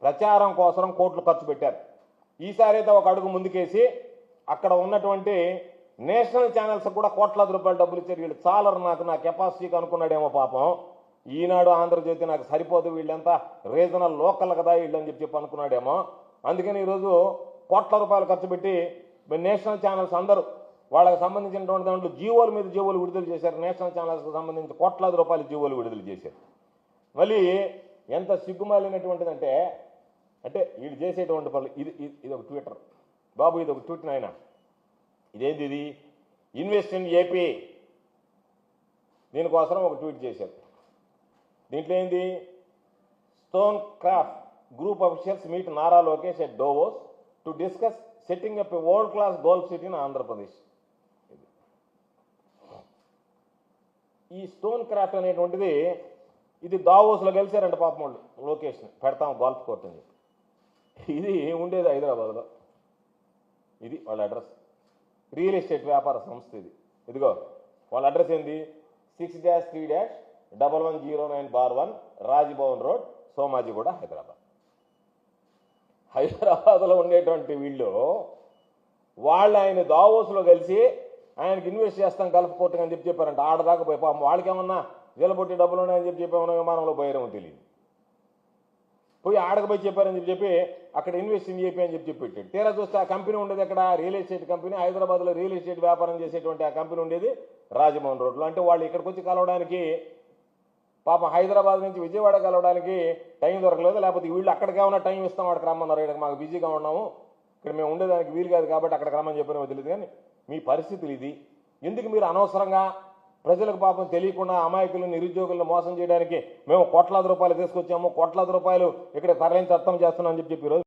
ప్రచారం కోసం కోట్లు ఖర్చు పెట్టారు. ఈసారి అయితే ఒక అడుగు ముందుకేసి అక్కడ ఉన్నటువంటి నేషనల్ ఛానల్స్ కూడా కోట్లాది రూపాయలు డబ్బులు ఇచ్చారు. వీళ్ళు చాలరు నా కెపాసిటీకి అనుకున్నాడేమో పాపం. ఈనాడు ఆంధ్రజ్యోతి నాకు సరిపోదు, వీళ్ళంతా రీజనల్ లోకల్ కదా వీళ్ళని చెప్పి అనుకున్నాడేమో. అందుకని ఈరోజు కోట్ల రూపాయలు ఖర్చు పెట్టి నేషనల్ ఛానల్స్ అందరూ వాళ్ళకి సంబంధించినటువంటి దాంట్లో జీవోల మీద జీవోలు విడుదల చేశారు. నేషనల్ ఛానల్స్కి సంబంధించి కోట్లాది రూపాయలు జీవోలు విడుదల చేశారు. మళ్ళీ ఎంత సిగ్గుమాలినటువంటిదంటే అంటే వీళ్ళు చేసేటువంటి పనులు ఇది ఒక ట్విట్టర్ బాబు, ఇది ఒక ట్విట్ నాయన. ఇదేంటి ఇది? ఇన్వెస్ట్ ఇన్ ఏపీ దీనికోసం ఒక ట్వీట్ చేశారు. దీంట్లో ఏంది? Stone craft group officials meet Nara Lokesh at Davos to discuss setting up a world class golf city in Andhra Pradesh. ఈ స్టోన్ క్రాఫ్ట్ అనేటువంటిది ఇది దావోస్లో కలిశారంట పాపం వాళ్ళు. లోకేష్ని పెడతాం గోల్ఫ్ కోర్ట్ అని చెప్పి. ఇది ఉండేది హైదరాబాద్లో. ఇది వాళ్ళ అడ్రస్. రియల్ ఎస్టేట్ వ్యాపార సంస్థ ఇది. ఇదిగో వాళ్ళ అడ్రస్ ఏంది? 6-3-1109/1 రాజ్భవన్ రోడ్, సోమాజిగూడ, హైదరాబాద్. హైదరాబాద్లో ఉండేటువంటి వీళ్ళు ఆయన దావోస్లో కలిసి ఆయనకి ఇన్వెస్ట్ చేస్తాం గల్ఫ్ కోర్టు అని చెప్పారంట. ఆడదాకా పోయి పాపం వాళ్ళకేమన్నా వీళ్ళబొట్టి డబ్బులు ఉన్నాయని చెప్పేమన్నా విమానంలో పోయారేమో తెలియదు. పోయి ఆడకపోయి చెప్పారని చెప్పి అక్కడ ఇన్వెస్ట్ ఇన్ చెప్పి అని చెప్పి పెట్టాడు. తీరా చూస్తే ఆ కంపెనీ ఉండేది ఎక్కడ? Real estate company. హైదరాబాద్లో రియల్ ఎస్టేట్ వ్యాపారం చేసేటువంటి ఆ కంపెనీ ఉండేది రాజమోహన్ రోడ్లో. అంటే వాళ్ళు ఇక్కడికి వచ్చి కలవడానికి పాపం హైదరాబాద్ నుంచి విజయవాడ కలవడానికి టైం దొరకలేదు. లేకపోతే వీళ్ళు అక్కడికి ఏమన్నా టైం ఇస్తాం అక్కడికి రమ్మన్నారు. ఇక్కడ మాకు బిజీగా ఉన్నాము, ఇక్కడ మేము ఉండేదానికి వీలు కాదు కాబట్టి అక్కడికి రమ్మని చెప్పినో తెలియదు. కానీ మీ పరిస్థితులు ఇది. ఎందుకు మీరు అనవసరంగా ప్రజలకు పాపం తెలియకుండా అమాయకులను నిరుద్యోగులను మోసం చేయడానికి మేము కోట్లాది రూపాయలు తీసుకొచ్చాము, కోట్లాది రూపాయలు ఇక్కడ తరలించి అర్థం చేస్తున్నాం అని చెప్పి ఈరోజు